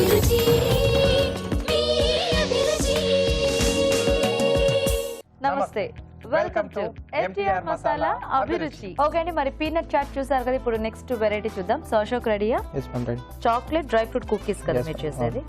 అభిరుచి మీ అభిరుచి. నమస్తే, వెల్కమ్ టు ఎన్టీఆర్ మసాలా అభిరుచి. ఓకే అండి, మరి పీనట్ చాట్ చూసారు కదా, ఇప్పుడు నెక్స్ట్ వెరైటీ చూద్దాం. సో అశోక్ రెడీయా? చాక్లెట్ డ్రై ఫ్రూట్ కుకీస్ కదా మీరు చేసేది.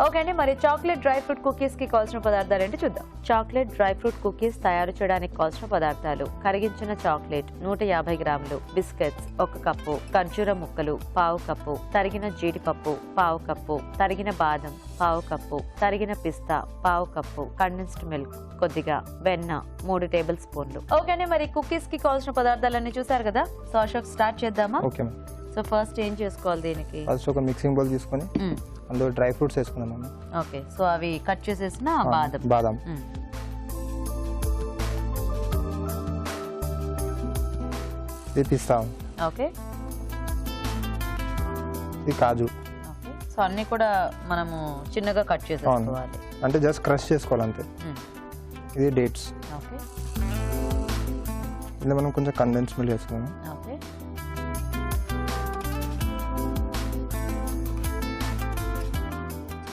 ఓకే అండి, మరి చాక్లెట్ డ్రై ఫ్రూట్ కుకీస్ కి కావాల్సిన పదార్థాలు ఏంటి చూద్దాం. చాక్లెట్ డ్రై ఫ్రూట్ కుకీస్ తయారు చేయడానికి కావాల్సిన పదార్థాలు: కరిగించిన చాక్లెట్ 150 గ్రాములు, బిస్కెట్స్ 1 కప్పు, ఖర్జూర ముక్కలు 1/2 కప్పు, తరిగిన జీడిపప్పు 1/2 కప్పు, తరిగిన బాదం 1/2 కప్పు, తరిగిన పిస్తా 1/2 కప్పు, కండెన్స్డ్ మిల్క్ కొద్దిగా, వెన్న 3 టేబుల్ స్పూన్లు. ఓకే అండి, మరి కుకీస్ కి కావాల్సిన పదార్థాలన్నీ చూసారు కదా. సో అశోక్ స్టార్ట్ చేద్దామా? ఓకే. సో ఫస్ట్ ఏం చేసుకోవాలి దీనికి? ఫస్ట్ ఒక మిక్సింగ్ బౌల్ తీసుకొని అందులో డ్రై ఫ్రూట్స్ వేసుకుందాం. ఓకే, సో అవి కట్ చేసేసిన బాదం, ఇది పిస్తా, ఓకే, ఇది కాజు. ఓకే, సో అన్ని కూడా మనము చిన్నగా కట్ చేసేసుకోవాలి, అంటే జస్ట్ క్రష్ చేసుకోవాలి అంతే. ఇది డేట్స్. ఓకే, ఇందులో మనం కొంచెం కండెన్స్ మిల్క్ వేసుకున్నాం. ఓకే,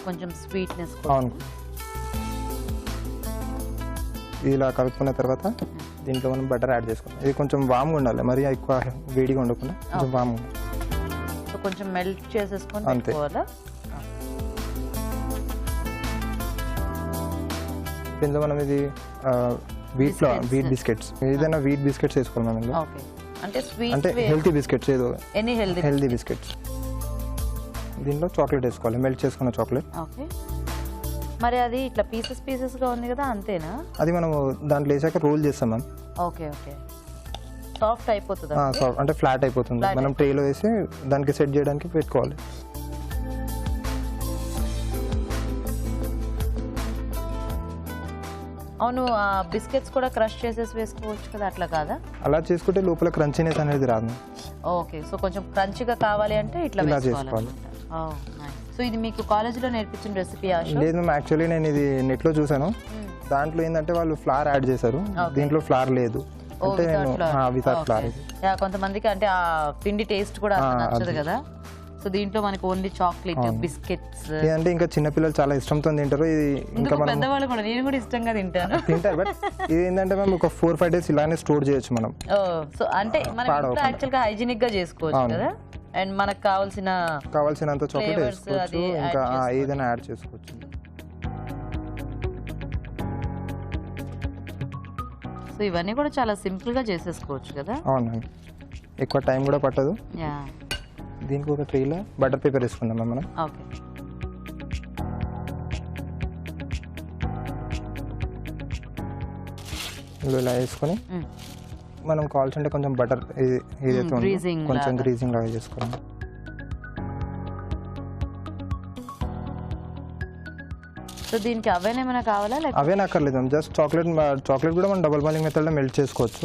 కొంచెం స్వీట్నెస్. అవును. ఇలా కలుపుకున్న తర్వాత దీంట్లో మనం బటర్ యాడ్ చేసుకోవాలి. ఇది కొంచెం వామ్గా ఉండాలి, మరి ఎక్కువ వేడిగా ఉండకుండా కొంచెం వామ్ ఉండాలి. సో కొంచెం మెల్ట్ చేసేసుకొని అంతే. పెట్టుకోవాలా? దీంట్లో మనం ఇది వీట్ బిస్కెట్స్, ఏదైనా వీట్ బిస్కెట్స్ వేసుకోవాలి మనం ఇందులో. ఓకే, అంటే స్వీట్ అంటే హెల్తీ బిస్కెట్స్, ఏదో ఎనీ హెల్తీ బిస్కెట్స్. దీంట్లో చాక్లెట్ వేసుకోవాలి, మెల్ట్ చేసుకున్న చాక్లెట్. ఓకే, మరి అది ఇట్లా పీసెస్ గా ఉంది కదా, అంతేనా? అది మనం దాంట్లో వేసాక రోల్ చేస్తాం మ్యామ్. ఓకే, ఓకే, సాఫ్ట్ అయిపోతుంది. అంటే ఫ్లాట్ అయిపోతుంది. మనం ట్రేలో వేసి దానికి సెట్ చేయడానికి పెట్టుకోవాలి. అవును, ఆ బిస్కెట్స్ కూడా క్రష్ చేసేసి వేసుకోవచ్చు కదా, అట్లా కాదా? అలా చేసుకుంటే లోపల క్రంచీనెస్ అనేది రాదు. ఓకే, సో కొంచెం క్రంచిగా కావాలి అంటే ఇట్లా వేసుకోవాలి. సో ఇది మీకు కాలేజీలో నేర్పించిన రెసిపీ? లేదు మ్యామ్, యాక్చువల్లీ నేను ఇది నెట్లో చూసాను. దాంట్లో ఏంటంటే వాళ్ళు ఫ్లవర్ యాడ్ చేశారు, దీంట్లో ఫ్లవర్ లేదు. అంటే నేను వితౌట్ ఫ్లవర్. కొంతమందికి అంటే ఆ పిండి టేస్ట్ కూడా నచ్చదు కదా, సో దీంట్లో మనకి ఓన్లీ చాక్లెట్ బిస్కెట్స్. అంటే ఇంకా చిన్నపిల్లలు చాలా ఇష్టంతో తింటారు. ఇది ఇంకా పెద్దవాళ్ళు కూడా, నేను కూడా ఇష్టంగా తింటాను. తింటారు, బట్ ఇది ఏంటంటే మేము ఒక 4-5 days ఇలానే స్టోర్ చేయొచ్చు మనం. సో అంటే మనం యాక్చువల్ గా హైజీనిక్ గా చేసుకోవచ్చు కదా, అండ్ మనకు కావాల్సినంత చాక్లెట్ వేసుకోవచ్చు, ఇంకా ఏదైనా యాడ్ చేసుకోవచ్చు. సో ఇవన్నీ కూడా చాలా సింపుల్ గా చేసేసుకోవచ్చు కదా. అవును, ఎక్కువ టైం కూడా పట్టదు. దీనికి ఒక ట్రేలో బటర్ పేపర్ వేసుకుందాం మనం. ఓకే, ఇలా వేసుకొని మనం కావాల్సింటే కొంచెం బటర్ ఏదైతే కొంచెం గ్రీజింగ్ లాగా చేసుకోవాలి. సో దీనికి అవెన్ ఏమైనా కావాలా? అవేన్ అక్కర్లేదు, జస్ట్ చాక్లెట్ కూడా మనం డబుల్ బాయిలింగ్ మెథడ్ లో మెల్ట్ చేసుకోవచ్చు.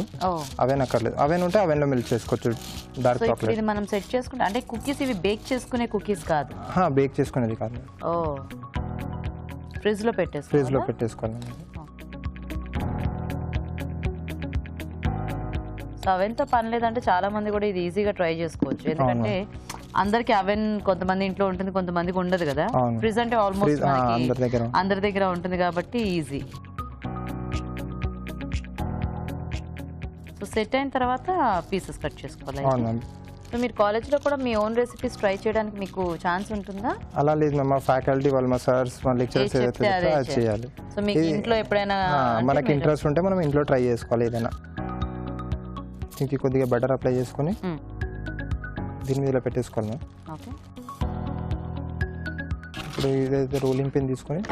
అవేన్ అక్కర్లేదు, అవేన్ ఉంటే అవెన్ లో మెల్ట్ చేసుకోవచ్చు డార్క్ చాక్లెట్. ఇది మనం సెట్ చేసుకుంటే అంటే కుకీస్ ఇవి బేక్ చేసుకునే కుకీస్ కాదు? బేక్ చేసుకునేది కాదు. ఫ్రిడ్జ్ లో పెట్టేసుకోవాలి. సో అవెన్తో పని లేదంటే చాలా మంది కూడా ఇది ఈజీగా ట్రై చేసుకోవచ్చు, ఎందుకంటే అందరికి అవెన్ కొంతమంది ఇంట్లో ఉంటుంది, కొంతమందికి ఉండదు కదా. ఫ్రిడ్జ్ అంటే ఆల్మోస్ట్ అందరి దగ్గర ఉంటుంది కాబట్టి ఈజీ. సో సెట్ అయిన తర్వాత పీసెస్ కట్ చేసుకోవాలి. సో మీరు కాలేజ్లో కూడా మీ ఓన్ రెసిపీస్ ట్రై చేయడానికి మీకు ఛాన్స్ ఉంటుందా? అలా లేదు మ్యామ్, మా ఫ్యాకల్టీ వాళ్ళు, మా సార్స్, మా లెక్చరర్స్ చేయాలి. సో మీకు ఇంట్లో ఎప్పుడైనా మనకి ఇంట్రెస్ట్ ఉంటే మనం ఇంట్లో ట్రై చేసుకోవాలి ఏదైనా. దీనికి కొద్దిగా బటర్ అప్లై చేసుకొని దీని మీద ఇలా పెట్టేసుకోవాలి మ్యామ్. ఓకే, ఇప్పుడు ఇదైతే రోలింగ్ పిన్ తీసుకొని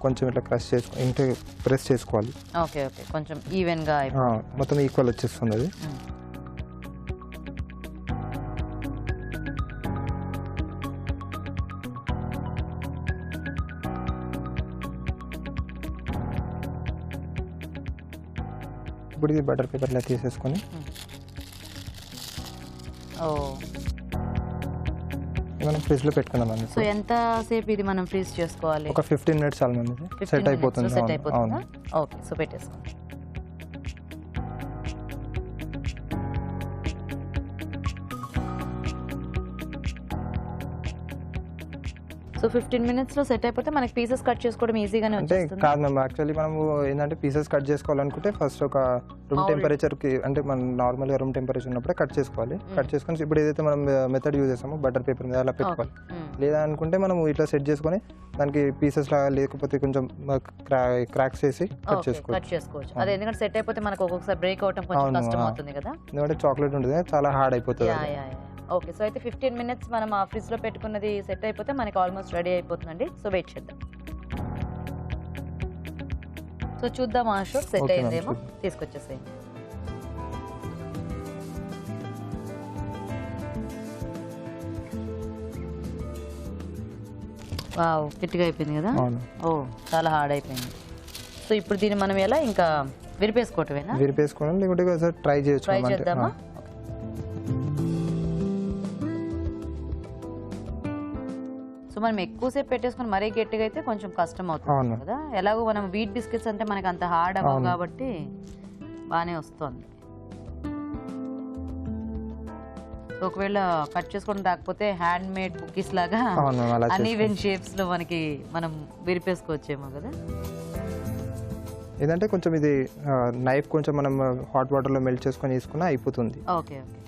కొంచెం ఇట్లా ప్రెస్ చేసుకోవాలి. ఓకే, ఓకే, కొంచెం ఈవెన్ గా మొత్తం ఈక్వల్ వచ్చేస్తుంది అది. ఇప్పుడు ఇది బటర్ పేపర్ ఇలా తీసేసుకొని మనం ఫ్రిడ్జ్ లో పెట్టుకుందాం అండి. సో ఎంత సేపు ఇది మనం ఫ్రీజ్ చేసుకోవాలి? ఒక 15 minutes చాలు అండి, సెట్ అయిపోతుంది. అవును, ఓకే, సో పెట్టేసుకోండి. సో 15 minutes లో సెట్ అయిపోతే మనకి పీసెస్ కట్ చేసుకోవడం ఈజీగానే అంటే వచ్చేస్తుంది. కాదు మ్యామ్, యాక్చువల్లీ మనము ఏంటంటే పీసెస్ కట్ చేసుకోవాలనుకుంటే ఫస్ట్ ఒక రూమ్ టెంపరేచర్కి, అంటే మనం నార్మల్గా రూమ్ టెంపరేచర్ ఉన్నప్పుడే కట్ చేసుకోవాలి. కట్ చేసుకొని ఇప్పుడు ఏదైతే మనం మెథడ్ యూజ్ చేస్తామో బటర్ పేపర్ మీద అలా పెట్టుకోవాలి. లేదా అనుకుంటే మనం ఇట్లా సెట్ చేసుకొని దానికి పీసెస్ లాగా లేకపోతే కొంచెం క్రాక్స్ చేసి కట్ చేసుకోవచ్చు. అదే ఎందుకంటే సెట్ అయిపోతే మనకు ఒక్కొక్కసారి బ్రేక్ అవటం కొంచెం కష్టం అవుతుంది కదా. ఎందుకంటే చాక్లెట్ ఉంటుంది చాలా హార్డ్ అయిపోతుంది. ఓకే, సో అయితే 15 minutes మనం ఆ ఫ్రిడ్జ్ లో పెట్టుకున్నది సెట్ అయిపోతే మనకి ఆల్మోస్ట్ రెడీ అయిపోతుందండి. సో వెయిట్ చేద్దాం. సో చూద్దాం అశోక్ సెట్ Okay, అయిందేమో, ma'am. తీసుకొచ్చేసేయండి. వావ్, గట్టిగా అయిపోయింది కదా. అవును. ఓ చాలా హార్డ్ అయిపోయింది. సో ఇప్పుడు దీన్ని మనం ఎలా ఇంకా విరిపేసుకోవటమేనా? విరిపేసుకోవడం లేకుంటే ఒకసారి ట్రై చేయొచ్చు ట్రై ma'am. అంటే, చేద్దామా? సో మనం ఎక్కువసేపు పెట్టేసుకొని మరీ గట్టిగా అయితే కొంచెం కష్టం అవుతుంది అవును. కదా. ఎలాగో మనం వీట్ బిస్కెట్స్ అంటే మనకి అంత హార్డ్ అవ్వవు అవును. కాబట్టి బాగానే వస్తుంది. సో ఒకవేళ కట్ చేసుకోవడం రాకపోతే హ్యాండ్ మేడ్ కుకీస్ లాగా అవును ma'am, అలా అన్ఈవెన్ షేప్స్ లో మనకి మనం విరిపేసుకోవచ్చేమో కదా. ఏదంటే కొంచెం ఇది నైఫ్ కొంచెం మనం హాట్ వాటర్లో మెల్ట్ చేసుకొని వేసుకున్నా అయిపోతుంది. Okay okay.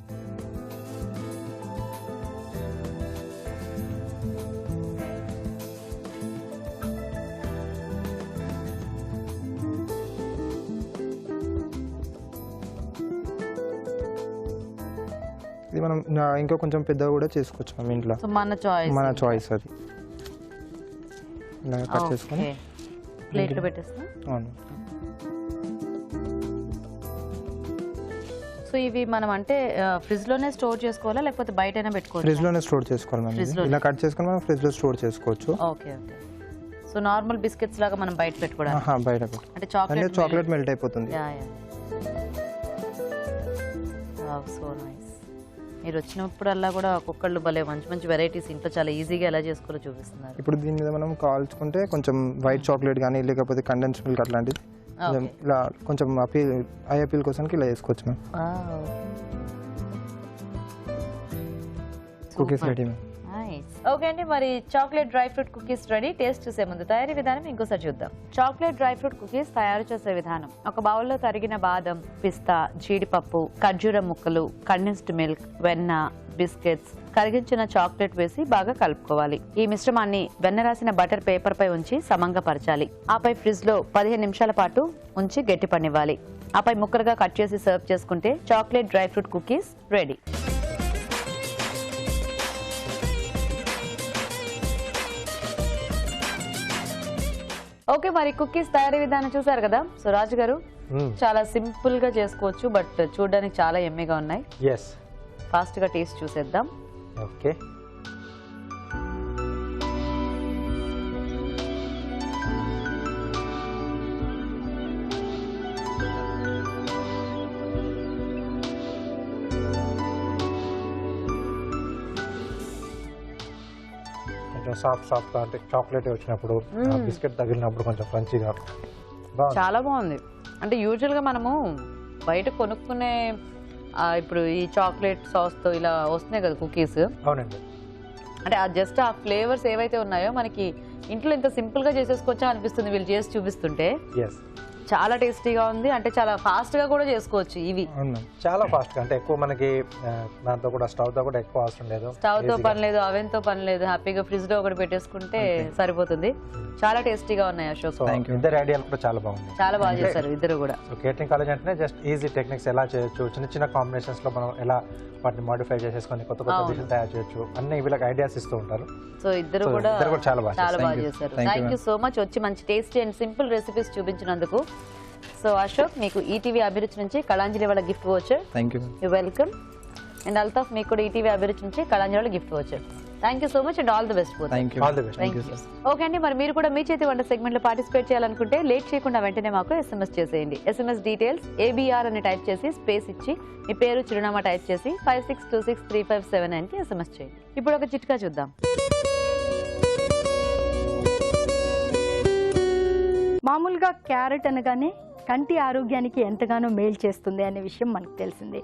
ఇది మనం ఇంకా కొంచెం పెద్దగా కూడా చేసుకోవచ్చు మనం ఇంట్లో, సో మన చాయిస్. మన చాయిస్ అది. ఇలా కట్ చేసుకొని ప్లేట్ లో పెట్టేస్తా. అవును. సో ఇవి మనం అంటే ఫ్రిడ్జ్ లోనే స్టోర్ చేసుకోవాలా లేకపోతే బయటైనా పెట్టుకోవచ్చు? ఫ్రిడ్జ్ లోనే స్టోర్ చేసుకోవాలి మనం. Fridge ఇది. లోనే. ఇలా కట్ చేసుకొని మనం ఫ్రిడ్జ్ లో స్టోర్ చేసుకోవచ్చు. Okay okay. So normal biscuits లాగా మనం బయట పెట్టుకోవడానికి, ఆహా, బయట పెట్టు. అంటే అంటే చాక్లెట్ చాక్లెట్ మెల్ట్ అయిపోతుంది. So nice. మీరు వచ్చినప్పుడల్లా కూడా ఒక్కొక్కళ్ళు భలే మంచి మంచి వెరైటీస్ ఇంట్లో చాలా ఈజీగా ఎలా చేసుకోవాలో చూపిస్తున్నారు. ఇప్పుడు దీని మీద మనం కాల్చుకుంటే కొంచెం వైట్ చాక్లెట్ కానీ లేకపోతే కండెన్స్ మిల్క్ అట్లాంటిది కొంచెం ఇలా కొంచెం ఐ అపీల్ కోసం ఇలా వేసుకోవచ్చు మేము. Cookies ready ma'am. ఓకే అండి, మరి chocolate dry fruit cookies ready. Taste చూసే ముందు తయారీ విధానం ఇంకోసారి చూద్దాం. చాక్లెట్ డ్రై ఫ్రూట్ కుకీస్ తయారు చేసే విధానం: ఒక బౌల్లో తరిగిన బాదం, పిస్తా, జీడిపప్పు, ఖర్జూరం ముక్కలు, కండెన్స్డ్ మిల్క్, వెన్న, బిస్కెట్స్, కరిగించిన చాక్లెట్ వేసి బాగా కలుపుకోవాలి. ఈ మిశ్రమాన్ని వెన్న రాసిన బటర్ పేపర్ పై ఉంచి సమంగా పరచాలి. ఆపై ఫ్రిడ్జ్ లో 15 నిమిషాల పాటు ఉంచి గట్టి పనివ్వాలి. ఆపై ముక్కలుగా కట్ చేసి సర్వ్ చేసుకుంటే chocolate dry fruit cookies ready. Okay, మరి కుకీస్ తయారీ విధానం చూసారు కదా. సో రాజు గారు, చాలా సింపుల్ గా చేసుకోవచ్చు, బట్ చూడడానికి చాలా ఎమ్మెగా ఉన్నాయి. ఎస్, ఫాస్ట్ గా టేస్ట్ చూసేద్దాం. ఓకే. కొంచెం సాఫ్ట్ అంటే చాక్లెట్ వచ్చినప్పుడు, బిస్కెట్ తగిలినప్పుడు కొంచెం క్రంచీగా బాగుంది. చాలా బాగుంది. అంటే యూజువల్ గా మనము బయట కొనుక్కునే ఇప్పుడు ఈ చాక్లెట్ సాస్ తో ఇలా వస్తున్నాయి కదా కుకీస్. అవునండి. అంటే జస్ట్ ఆ ఫ్లేవర్స్ ఏవైతే ఉన్నాయో మనకి ఇంట్లో ఇంత సింపుల్ గా చేసేసుకోవచ్చా అనిపిస్తుంది వీళ్ళు చేసి చూపిస్తుంటే. ఎస్, చాలా టేస్టీగా ఉంది. అంటే చాలా ఫాస్ట్ గా కూడా చేసుకోవచ్చు ఇవి. చాలా ఫాస్ట్ గా, అంటే ఎక్కువ మనకి దాంతో కూడా స్టవ్ తో కూడా ఎక్కువ అవసరం లేదు. స్టవ్ తో పని లేదు, అవెన్ తో పని లేదు, హ్యాపీగా ఫ్రిడ్జ్ లో ఒకటి పెట్టేసుకుంటే సరిపోతుంది. చాలా టేస్టీగా ఉన్నాయి అశోక్. ఇద్దరు ఐడియాలు కూడా చాలా బాగుంది. చాలా బాగా చేశారు ఇద్దరు కూడా. సో కేటరింగ్ కాలేజ్ అంటేనే జస్ట్ ఈజీ టెక్నిక్స్ ఎలా చేయొచ్చు, చిన్న చిన్న కాంబినేషన్స్ లో మనం ఎలా వాటిని మోడిఫై చేసేసుకొని కొత్త కొత్త డిషెస్ తయారు చేయొచ్చు అన్ని వీళ్ళకి ఐడియాస్ ఇస్తూ ఉంటారు. సో ఇద్దరు కూడా చాలా బాగా చేశారు. థ్యాంక్ యూ సో మచ్ వచ్చి మంచి టేస్టీ అండ్ సింపుల్ రెసిపీస్ చూపించినందుకు. సో అశోక్, మీకు ఈటీవీ అభిరుచి నుంచి కళాంజలి వాళ్ళ gift voucher. Thank you. You welcome. And Altaf, మీకు కూడా ఈటీవీ అభిరుచి నుంచి కళాంజలి వాళ్ళ gift voucher. Thank you so much and all the best. Thank you. All the best. Thank you sir. Okay అండి, మరి మీరు కూడా మీ చేతి వంట సెగ్మెంట్ లో పార్టిసిపేట్ చేయాలనుకుంటే లేట్ చేయకుండా వెంటనే మాకు SMS చేసేయండి. SMS డీటెయిల్స్ ABR అని టైప్ చేసి స్పేస్ ఇచ్చి మీ పేరు చిరునామా టైప్ చేసి 56263579 కి SMS చేయండి. ఇప్పుడు ఒక చిట్కా చూద్దాం. మామూలుగా క్యారెట్ అనగానే కంటి ఆరోగ్యానికి ఎంతగానో మేలు చేస్తుంది అనే విషయం మనకు తెలిసిందే.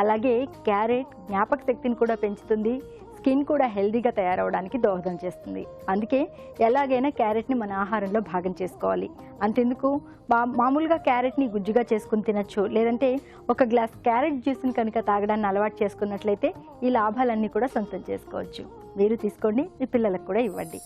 అలాగే క్యారెట్ జ్ఞాపక శక్తిని కూడా పెంచుతుంది, స్కిన్ కూడా హెల్దీగా తయారవడానికి దోహదం చేస్తుంది. అందుకే ఎలాగైనా క్యారెట్ని మన ఆహారంలో భాగం చేసుకోవాలి. అంతెందుకు మామూలుగా క్యారెట్ని గుజ్జుగా చేసుకుని తినచ్చు, లేదంటే ఒక గ్లాస్ క్యారెట్ జ్యూస్ని కనుక తాగడాన్ని అలవాటు చేసుకున్నట్లయితే ఈ లాభాలన్నీ కూడా సొంతం చేసుకోవచ్చు. మీరు తీసుకోండి, మీ పిల్లలకు కూడా ఇవ్వండి.